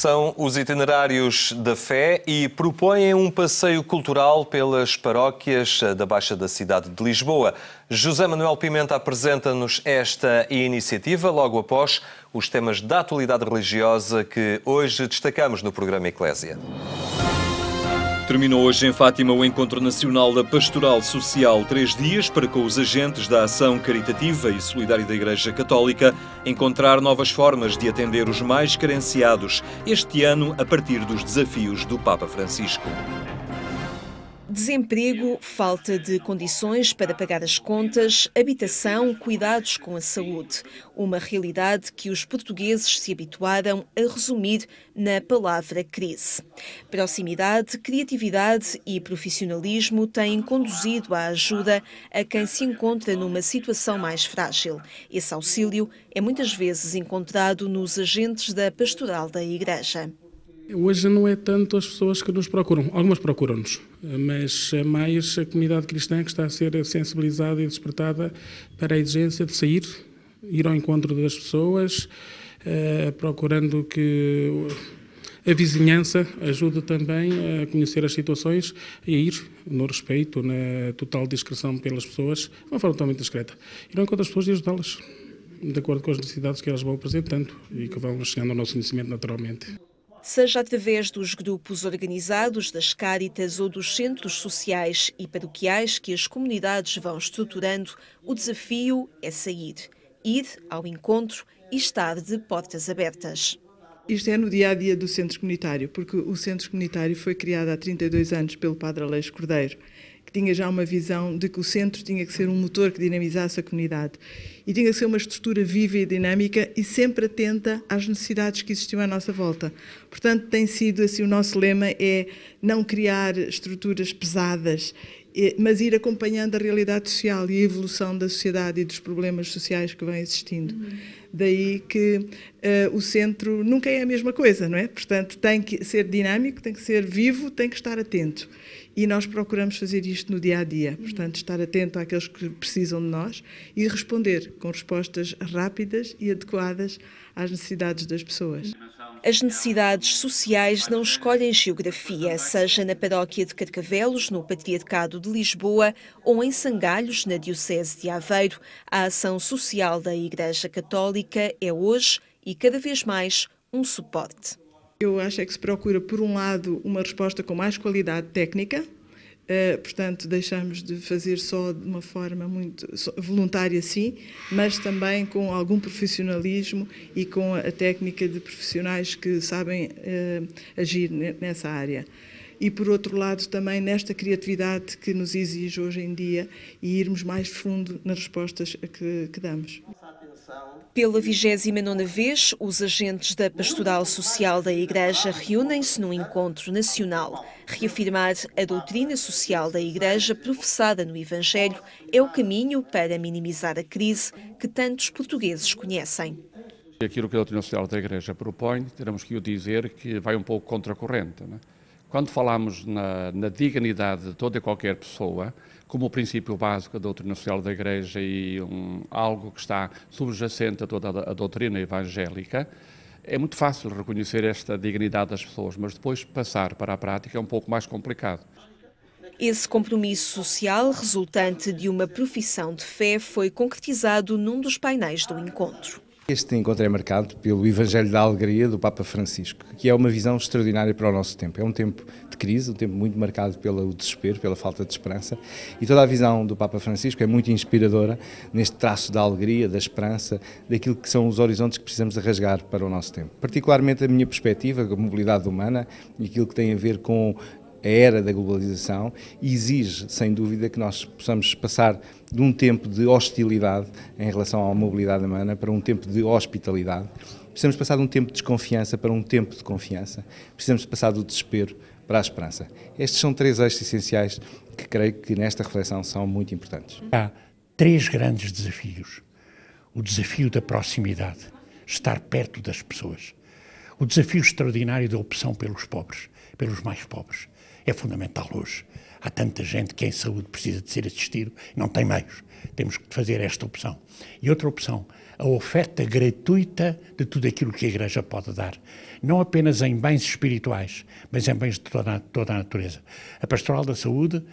são os itinerários da fé e propõem um passeio cultural pelas paróquias da Baixa da cidade de Lisboa. José Manuel Pimenta apresenta-nos esta iniciativa logo após os temas da atualidade religiosa que hoje destacamos no programa Eclésia. Terminou hoje em Fátima o Encontro Nacional da Pastoral Social. 3 dias para, com os agentes da ação caritativa e solidária da Igreja Católica, encontrar novas formas de atender os mais carenciados, este ano a partir dos desafios do Papa Francisco. Desemprego, falta de condições para pagar as contas, habitação, cuidados com a saúde. Uma realidade que os portugueses se habituaram a resumir na palavra crise. Proximidade, criatividade e profissionalismo têm conduzido a ajuda a quem se encontra numa situação mais frágil. Esse auxílio é muitas vezes encontrado nos agentes da pastoral da Igreja. Hoje não é tanto as pessoas que nos procuram, algumas procuram-nos, mas é mais a comunidade cristã que está a ser sensibilizada e despertada para a exigência de sair, ir ao encontro das pessoas, procurando que a vizinhança ajude também a conhecer as situações e a ir no respeito, na total discrição pelas pessoas, de uma forma totalmente discreta. Ir ao encontro das pessoas e ajudá-las, de acordo com as necessidades que elas vão apresentando e que vão chegando ao nosso conhecimento naturalmente. Seja através dos grupos organizados, das Cáritas ou dos centros sociais e paroquiais que as comunidades vão estruturando, o desafio é sair, ir ao encontro e estar de portas abertas. Isto é no dia-a-dia do centro comunitário, porque o centro comunitário foi criado há 32 anos pelo Padre Aleixo Cordeiro, que tinha já uma visão de que o centro tinha que ser um motor que dinamizasse a comunidade e tinha que ser uma estrutura viva e dinâmica e sempre atenta às necessidades que existiam à nossa volta. Portanto, tem sido assim, o nosso lema é não criar estruturas pesadas, mas ir acompanhando a realidade social e a evolução da sociedade e dos problemas sociais que vão existindo. Daí que o centro nunca é a mesma coisa, não é? Portanto, tem que ser dinâmico, tem que ser vivo, tem que estar atento. E nós procuramos fazer isto no dia-a-dia, portanto, estar atento àqueles que precisam de nós e responder com respostas rápidas e adequadas às necessidades das pessoas. As necessidades sociais não escolhem geografia, seja na paróquia de Carcavelos, no Patriarcado de Lisboa, ou em Sangalhos, na Diocese de Aveiro. A ação social da Igreja Católica é hoje e cada vez mais um suporte. Eu acho que se procura, por um lado, uma resposta com mais qualidade técnica, portanto, deixamos de fazer só de uma forma muito voluntária, sim, mas também com algum profissionalismo e com a técnica de profissionais que sabem agir nessa área. E, por outro lado, também nesta criatividade que nos exige hoje em dia e irmos mais fundo nas respostas que damos. Pela 29ª vez, os agentes da Pastoral Social da Igreja reúnem-se num encontro nacional. Reafirmar a doutrina social da Igreja professada no Evangelho é o caminho para minimizar a crise que tantos portugueses conhecem. Aquilo que a doutrina social da Igreja propõe, teremos que o dizer que vai um pouco contra a corrente, não é? Quando falamos na dignidade de toda e qualquer pessoa, como o princípio básico da doutrina social da Igreja e algo que está subjacente a toda a doutrina evangélica, é muito fácil reconhecer esta dignidade das pessoas, mas depois passar para a prática é um pouco mais complicado. Esse compromisso social, resultante de uma profissão de fé, foi concretizado num dos painéis do encontro. Este encontro é marcado pelo Evangelho da Alegria do Papa Francisco, que é uma visão extraordinária para o nosso tempo. É um tempo de crise, um tempo muito marcado pelo desespero, pela falta de esperança, e toda a visão do Papa Francisco é muito inspiradora neste traço da alegria, da esperança, daquilo que são os horizontes que precisamos de rasgar para o nosso tempo. Particularmente a minha perspectiva, a mobilidade humana e aquilo que tem a ver com a era da globalização exige, sem dúvida, que nós possamos passar de um tempo de hostilidade em relação à mobilidade humana para um tempo de hospitalidade. Precisamos passar de um tempo de desconfiança para um tempo de confiança. Precisamos passar do desespero para a esperança. Estes são 3 eixos essenciais que creio que nesta reflexão são muito importantes. Há 3 grandes desafios. O desafio da proximidade, estar perto das pessoas. O desafio extraordinário da opção pelos pobres, pelos mais pobres. É fundamental hoje. Há tanta gente que em saúde precisa de ser assistido e não tem meios. Temos que fazer esta opção. E outra opção, a oferta gratuita de tudo aquilo que a Igreja pode dar. Não apenas em bens espirituais, mas em bens de toda a natureza. A Pastoral da Saúde,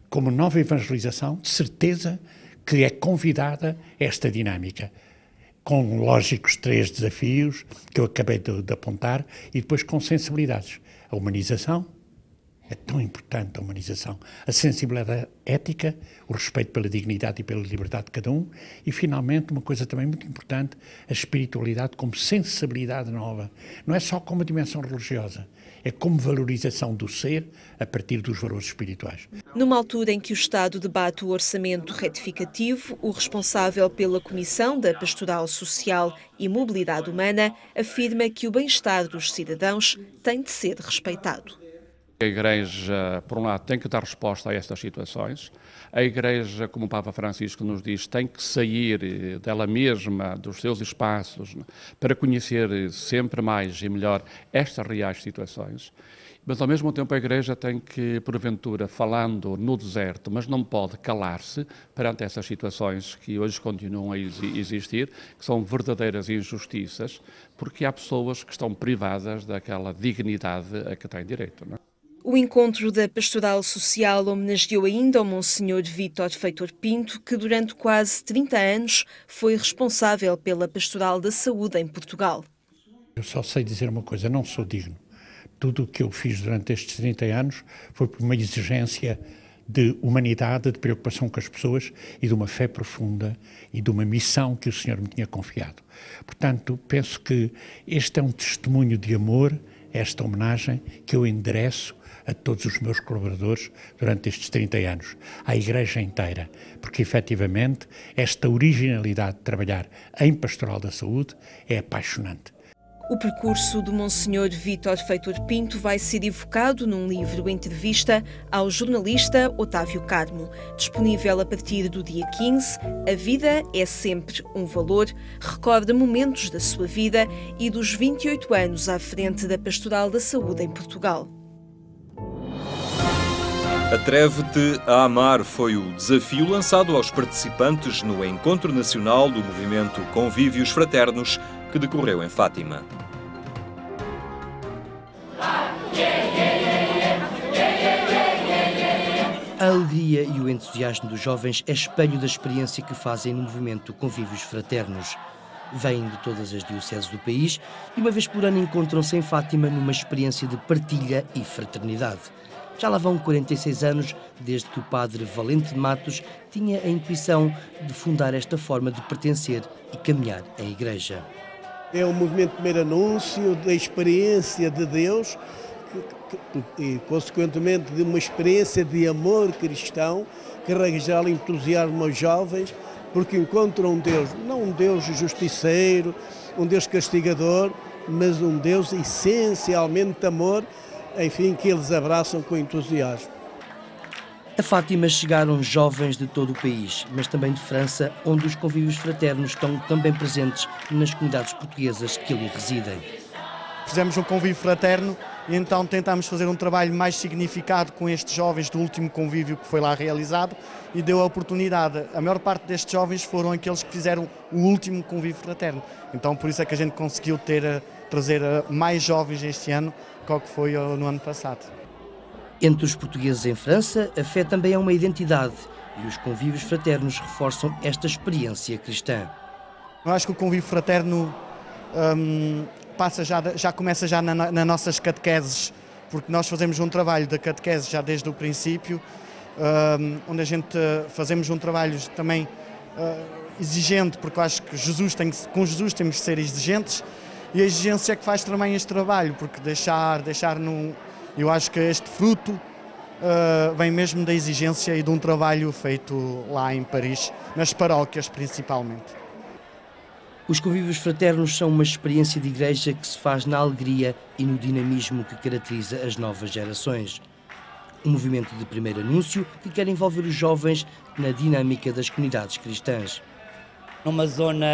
como nova evangelização, de certeza que é convidada a esta dinâmica, com lógicos 3 desafios que eu acabei de apontar e depois com sensibilidades. A humanização, é tão importante a humanização, a sensibilidade ética, o respeito pela dignidade e pela liberdade de cada um e, finalmente, uma coisa também muito importante, a espiritualidade como sensibilidade nova. Não é só como dimensão religiosa, é como valorização do ser a partir dos valores espirituais. Numa altura em que o Estado debate o orçamento retificativo, o responsável pela Comissão da Pastoral Social e Mobilidade Humana afirma que o bem-estar dos cidadãos tem de ser respeitado. A Igreja, por um lado, tem que dar resposta a estas situações. A Igreja, como o Papa Francisco nos diz, tem que sair dela mesma, dos seus espaços, para conhecer sempre mais e melhor estas reais situações. Mas, ao mesmo tempo, a Igreja tem que, porventura, falando no deserto, mas não pode calar-se perante essas situações que hoje continuam a existir, que são verdadeiras injustiças, porque há pessoas que estão privadas daquela dignidade a que têm direito, não é? O encontro da Pastoral Social homenageou ainda o Monsenhor Vítor Feitor Pinto, que durante quase 30 anos foi responsável pela Pastoral da Saúde em Portugal. Eu só sei dizer uma coisa, não sou digno. Tudo o que eu fiz durante estes 30 anos foi por uma exigência de humanidade, de preocupação com as pessoas e de uma fé profunda e de uma missão que o Senhor me tinha confiado. Portanto, penso que este é um testemunho de amor, esta homenagem que eu endereço a todos os meus colaboradores durante estes 30 anos, à Igreja inteira, porque efetivamente esta originalidade de trabalhar em Pastoral da Saúde é apaixonante. O percurso do Monsenhor Vítor Feitor Pinto vai ser evocado num livro entrevista ao jornalista Otávio Carmo, disponível a partir do dia 15. A vida é sempre um valor, recorda momentos da sua vida e dos 28 anos à frente da Pastoral da Saúde em Portugal. Atreve-te a amar foi o desafio lançado aos participantes no Encontro Nacional do Movimento Convívios Fraternos, que decorreu em Fátima. A alegria e o entusiasmo dos jovens é espelho da experiência que fazem no movimento Convívios Fraternos. Vêm de todas as dioceses do país e uma vez por ano encontram-se em Fátima numa experiência de partilha e fraternidade. Já lá vão 46 anos desde que o padre Valente de Matos tinha a intuição de fundar esta forma de pertencer e caminhar em igreja. É um movimento de primeiro anúncio da experiência de Deus e, consequentemente, de uma experiência de amor cristão que regala entusiasmo aos jovens, porque encontram um Deus, não um Deus justiceiro, um Deus castigador, mas um Deus essencialmente de amor, enfim, que eles abraçam com entusiasmo. A Fátima chegaram jovens de todo o país, mas também de França, onde os convívios fraternos estão também presentes nas comunidades portuguesas que ali residem. Fizemos um convívio fraterno e então tentámos fazer um trabalho mais significado com estes jovens do último convívio que foi lá realizado e deu a oportunidade. A maior parte destes jovens foram aqueles que fizeram o último convívio fraterno. Então por isso é que a gente conseguiu trazer mais jovens este ano que o que foi no ano passado. Entre os portugueses em França, a fé também é uma identidade e os convívios fraternos reforçam esta experiência cristã. Eu acho que o convívio fraterno já começa já nas nossas catequeses, porque nós fazemos um trabalho da catequese já desde o princípio, onde a gente fazemos um trabalho também exigente, porque eu acho que com Jesus temos que ser exigentes, e a exigência é que faz também este trabalho, porque eu acho que este fruto vem mesmo da exigência e de um trabalho feito lá em Paris, nas paróquias principalmente. Os convívios fraternos são uma experiência de igreja que se faz na alegria e no dinamismo que caracteriza as novas gerações. Um movimento de primeiro anúncio que quer envolver os jovens na dinâmica das comunidades cristãs. Numa zona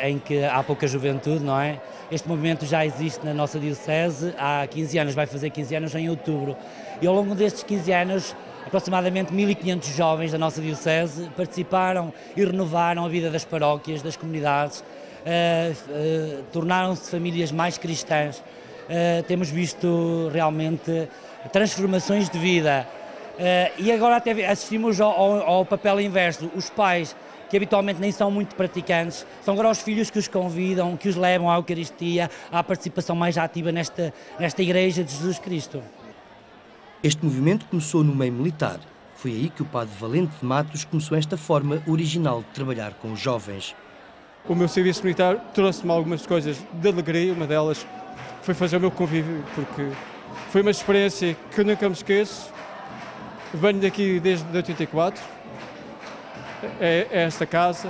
em que há pouca juventude, não é? Este movimento já existe na nossa diocese há 15 anos, vai fazer 15 anos em outubro. E ao longo destes 15 anos aproximadamente 1.500 jovens da nossa diocese participaram e renovaram a vida das paróquias, das comunidades, tornaram-se famílias mais cristãs. Temos visto realmente transformações de vida. E agora até assistimos ao papel inverso. Os pais, que habitualmente nem são muito praticantes, são agora os filhos que os convidam, que os levam à Eucaristia, à participação mais ativa nesta Igreja de Jesus Cristo. Este movimento começou no meio militar. Foi aí que o padre Valente de Matos começou esta forma original de trabalhar com os jovens. O meu serviço militar trouxe-me algumas coisas de alegria. Uma delas foi fazer o meu convívio, porque foi uma experiência que eu nunca me esqueço. Venho daqui desde 84, é esta casa,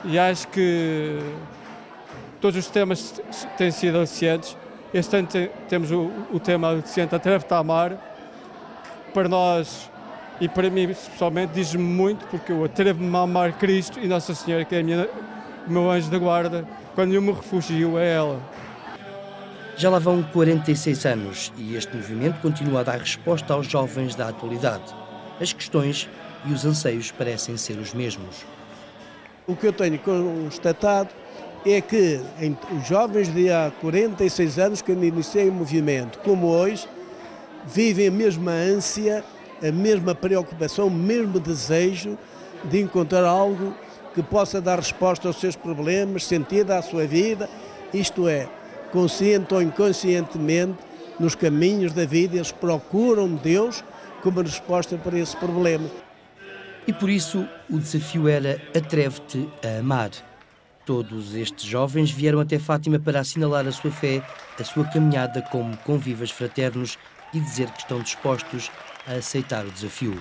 e acho que todos os temas têm sido aliciantes. Este ano temos o tema aliciante Atreve-te a Amar. Para nós e para mim, pessoalmente, diz-me muito, porque eu atrevo-me a amar Cristo e Nossa Senhora, que é o meu anjo da guarda. Quando eu me refugio, é ela. Já lá vão 46 anos e este movimento continua a dar resposta aos jovens da atualidade. As questões e os anseios parecem ser os mesmos. O que eu tenho constatado é que os jovens de há 46 anos, quando iniciei o movimento, como hoje, vivem a mesma ânsia, a mesma preocupação, o mesmo desejo de encontrar algo que possa dar resposta aos seus problemas, sentido à sua vida, isto é, consciente ou inconscientemente, nos caminhos da vida, eles procuram Deus como resposta para esse problema. E por isso o desafio era Atreve-te a Amar. Todos estes jovens vieram até Fátima para assinalar a sua fé, a sua caminhada como convivas fraternos e dizer que estão dispostos a aceitar o desafio.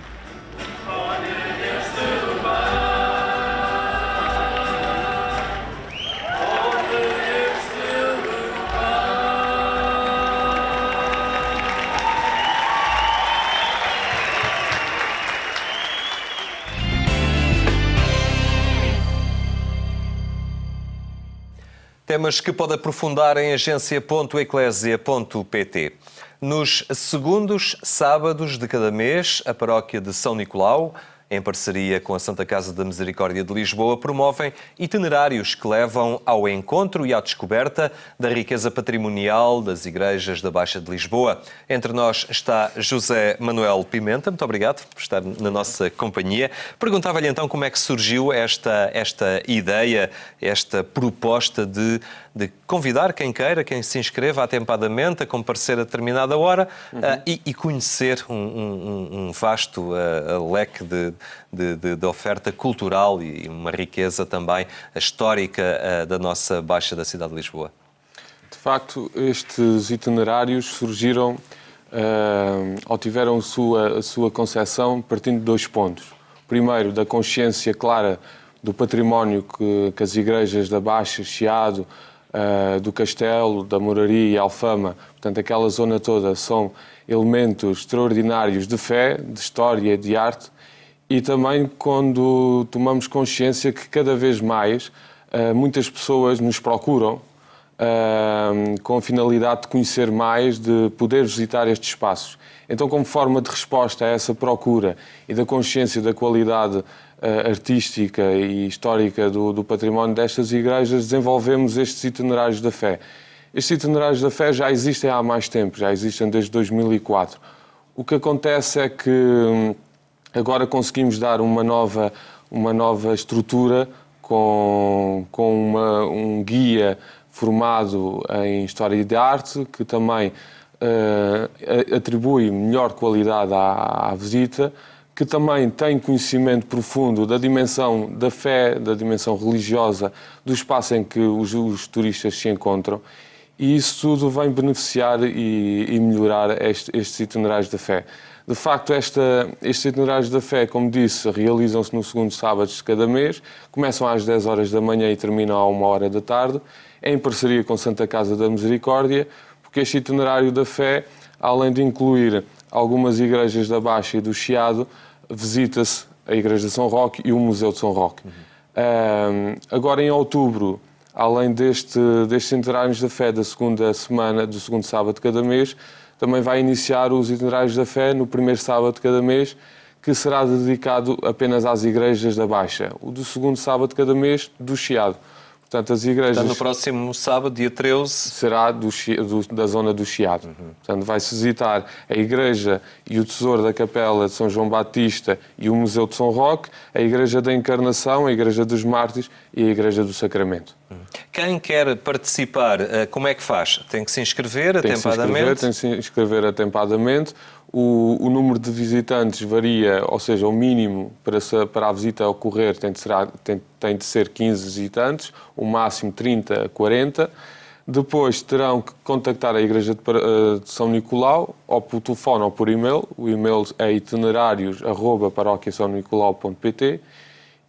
Temas que pode aprofundar em agência.eclésia.pt. Nos segundos sábados de cada mês, a paróquia de São Nicolau, em parceria com a Santa Casa da Misericórdia de Lisboa, promovem itinerários que levam ao encontro e à descoberta da riqueza patrimonial das igrejas da Baixa de Lisboa. Entre nós está José Manuel Pimenta. Muito obrigado por estar na nossa companhia. Perguntava-lhe então como é que surgiu esta ideia, esta proposta de convidar quem queira, quem se inscreva atempadamente, a comparecer a determinada hora e conhecer um vasto leque de oferta cultural e uma riqueza também histórica da nossa Baixa da cidade de Lisboa. De facto, estes itinerários surgiram ou tiveram a sua concepção partindo de dois pontos. Primeiro, da consciência clara do património que as igrejas da Baixa, Chiado, do Castelo, da Moraria e Alfama, portanto aquela zona toda, são elementos extraordinários de fé, de história, de arte, e também quando tomamos consciência que cada vez mais muitas pessoas nos procuram com a finalidade de conhecer mais, de poder visitar estes espaços. Então, como forma de resposta a essa procura e da consciência da qualidade artística e histórica do património destas igrejas, desenvolvemos estes itinerários da fé. Estes itinerários da fé já existem há mais tempo, já existem desde 2004. O que acontece é que agora conseguimos dar uma nova estrutura com um guia formado em História de Arte, que também atribui melhor qualidade à visita, que também tem conhecimento profundo da dimensão da fé, da dimensão religiosa do espaço em que os turistas se encontram, e isso tudo vem beneficiar e melhorar estes itinerários da fé. De facto, estes itinerários da fé, como disse, realizam-se no segundo sábado de cada mês, começam às 10 horas da manhã e terminam à 1 hora da tarde, em parceria com Santa Casa da Misericórdia, porque este itinerário da fé, além de incluir algumas igrejas da Baixa e do Chiado, visita-se a Igreja de São Roque e o Museu de São Roque. Agora, em outubro, além destes itinerários da fé da segunda semana, do segundo sábado de cada mês, também vai iniciar os itinerários da fé no primeiro sábado de cada mês, que será dedicado apenas às igrejas da Baixa. O do segundo sábado de cada mês, do Chiado. Portanto, as igrejas... Portanto, no próximo sábado, dia 13... Será da zona do Chiado. Portanto, vai-se visitar a igreja e o tesouro da Capela de São João Batista e o Museu de São Roque, a igreja da Encarnação, a igreja dos Mártires e a igreja do Sacramento. Quem quer participar, como é que faz? Tem que se inscrever atempadamente? Tem que se inscrever atempadamente. O número de visitantes varia, ou seja, o mínimo para a visita ocorrer tem de ser 15 visitantes, o máximo 30 a 40. Depois terão que contactar a Igreja de São Nicolau, ou por telefone ou por e-mail. O e-mail é itinerários@paroquiasaonicolau.pt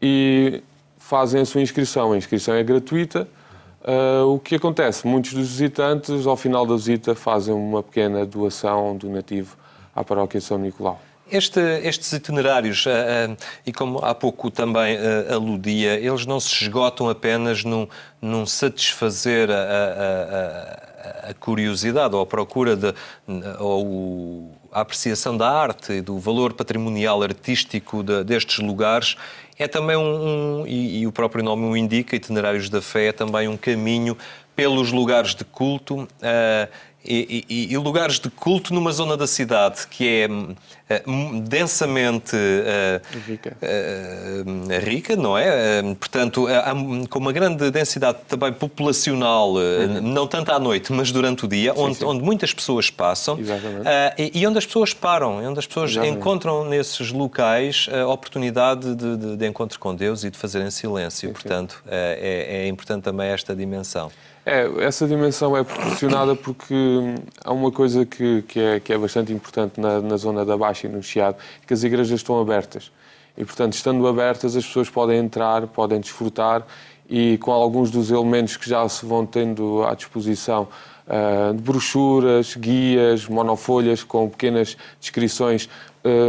e fazem a sua inscrição. A inscrição é gratuita. O que acontece? Muitos dos visitantes, ao final da visita, fazem uma pequena doação, um donativo à Paróquia São Nicolau. Estes itinerários, e como há pouco também aludia, eles não se esgotam apenas num satisfazer a curiosidade ou a procura ou a apreciação da arte e do valor patrimonial artístico destes lugares. É também e o próprio nome o indica, Itinerários da Fé, é também um caminho pelos lugares de culto e lugares de culto numa zona da cidade que é densamente rica, não é? Portanto, com uma grande densidade também populacional, não tanto à noite, mas durante o dia, onde muitas pessoas passam e onde as pessoas param, onde as pessoas encontram nesses locais a oportunidade de encontro com Deus e de fazer em silêncio. Portanto, é importante também esta dimensão. Essa dimensão é proporcionada porque há uma coisa que é bastante importante na zona da Baixa e no Chiado, que as igrejas estão abertas. E, portanto, estando abertas, as pessoas podem entrar, podem desfrutar e com alguns dos elementos que já se vão tendo à disposição, de brochuras, guias, monofolhas com pequenas descrições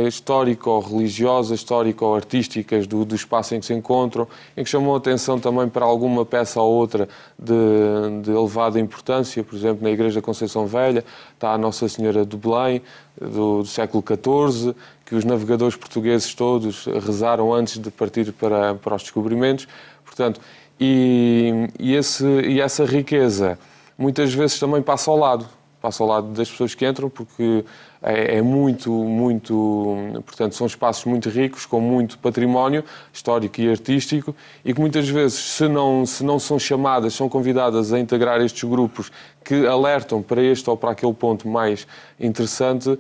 histórico-religiosas, histórico-artísticas do espaço em que se encontram, em que chamam a atenção também para alguma peça ou outra de elevada importância. Por exemplo, na Igreja Conceição Velha está a Nossa Senhora de Belém, do século XIV, que os navegadores portugueses todos rezaram antes de partir para os descobrimentos. Portanto, essa riqueza muitas vezes também passa ao lado das pessoas que entram, porque portanto, são espaços muito ricos, com muito património histórico e artístico, e que muitas vezes, se não são chamadas, são convidadas a integrar estes grupos que alertam para este ou para aquele ponto mais interessante,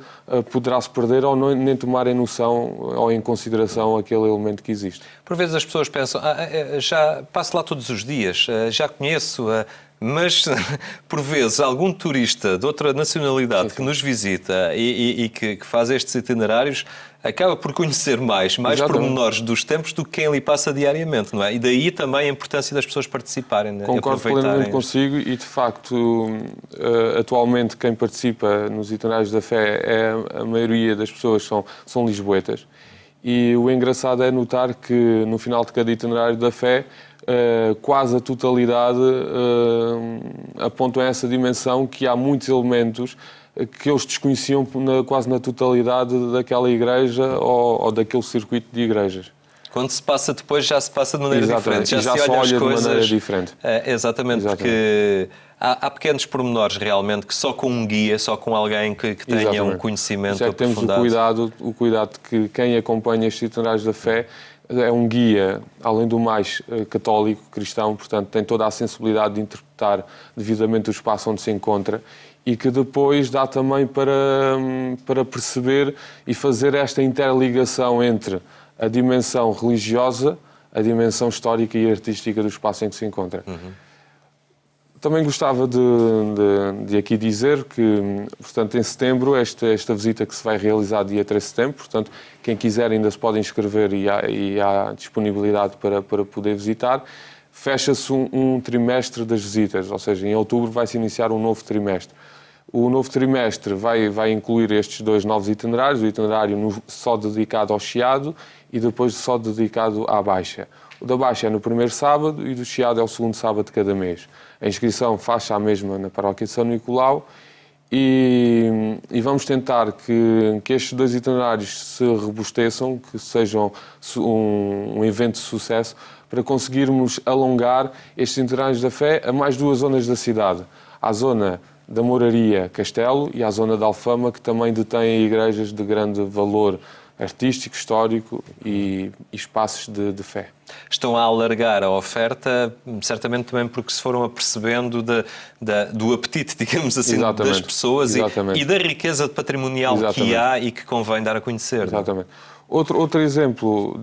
poderá-se perder ou nem tomarem noção ou em consideração aquele elemento que existe. Por vezes as pessoas pensam, já passo lá todos os dias, já conheço... Mas, por vezes, algum turista de outra nacionalidade que nos visita e que faz estes itinerários acaba por conhecer mais pormenores dos tempos do que quem ali passa diariamente, não é? E daí também a importância das pessoas participarem. Concordo plenamente consigo e, de facto, atualmente quem participa nos Itinerários da Fé, a maioria das pessoas são lisboetas. E o engraçado é notar que, no final de cada Itinerário da Fé, quase a totalidade apontam a essa dimensão que há muitos elementos que eles desconheciam quase na totalidade daquela igreja ou daquele circuito de igrejas. Quando se passa depois, já se passa de maneira diferente. Já se olha de maneira diferente. Exatamente, porque há pequenos pormenores realmente que só com um guia, só com alguém que tenha um conhecimento aprofundado. Temos o cuidado de que quem acompanha estes Itinerários da Fé é um guia, além do mais, católico, cristão, portanto tem toda a sensibilidade de interpretar devidamente o espaço onde se encontra e que depois dá também para perceber e fazer esta interligação entre a dimensão religiosa, a dimensão histórica e artística do espaço em que se encontra. Também gostava de aqui dizer que, portanto, em setembro, esta visita que se vai realizar dia 13 de setembro, portanto, quem quiser ainda se pode inscrever e há disponibilidade para poder visitar, fecha-se um trimestre das visitas, ou seja, em outubro vai-se iniciar um novo trimestre. O novo trimestre vai incluir estes dois novos itinerários, o itinerário só dedicado ao Chiado e depois só dedicado à Baixa. O da Baixa é no primeiro sábado e o do Chiado é o segundo sábado de cada mês. A inscrição faz-se à mesma na Paróquia de São Nicolau e vamos tentar que estes 2 itinerários se robusteçam, que sejam um evento de sucesso, para conseguirmos alongar estes itinerários da fé a mais 2 zonas da cidade. À zona da Moraria Castelo e à zona da Alfama, que também detém igrejas de grande valor artístico, histórico e espaços de fé. Estão a alargar a oferta, certamente também porque se foram apercebendo do apetite, digamos assim, das pessoas e da riqueza patrimonial que há e que convém dar a conhecer. Exatamente. Outro exemplo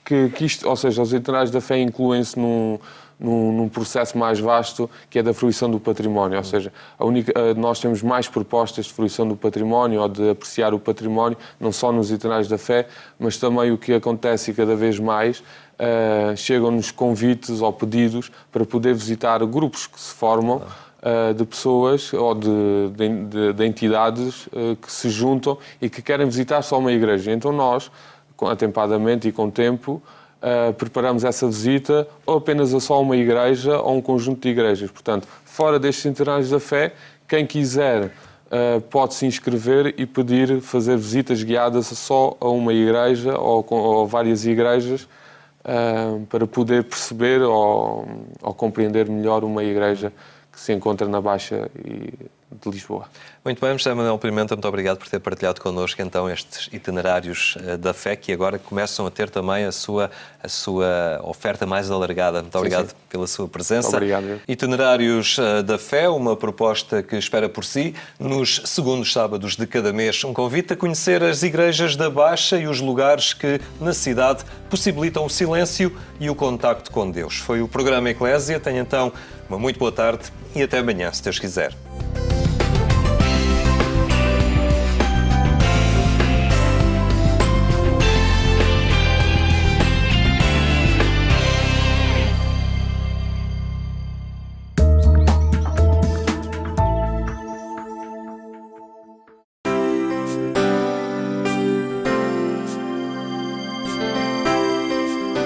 que isto, ou seja, os itinerários da fé incluem-se num processo mais vasto, que é da fruição do património. Ou seja, nós temos mais propostas de fruição do património ou de apreciar o património, não só nos itinerários da fé, mas também o que acontece e cada vez mais chegam-nos convites ou pedidos para poder visitar grupos que se formam de pessoas ou de entidades que se juntam e que querem visitar só uma igreja. Então nós, atempadamente e com tempo, preparamos essa visita ou apenas a só uma igreja ou um conjunto de igrejas. Portanto, fora destes itinerários da fé, quem quiser pode se inscrever e pedir fazer visitas guiadas só a uma igreja ou várias igrejas para poder perceber ou compreender melhor uma igreja que se encontra na Baixa de Lisboa. Muito bem, José Manuel Pimenta, muito obrigado por ter partilhado connosco então estes itinerários da fé que agora começam a ter também a sua oferta mais alargada. Muito obrigado pela sua presença. Obrigado. Itinerários da fé, uma proposta que espera por si nos segundos sábados de cada mês. Um convite a conhecer as igrejas da Baixa e os lugares que na cidade possibilitam o silêncio e o contacto com Deus. Foi o programa Eclésia. Tenha então uma muito boa tarde e até amanhã, se Deus quiser.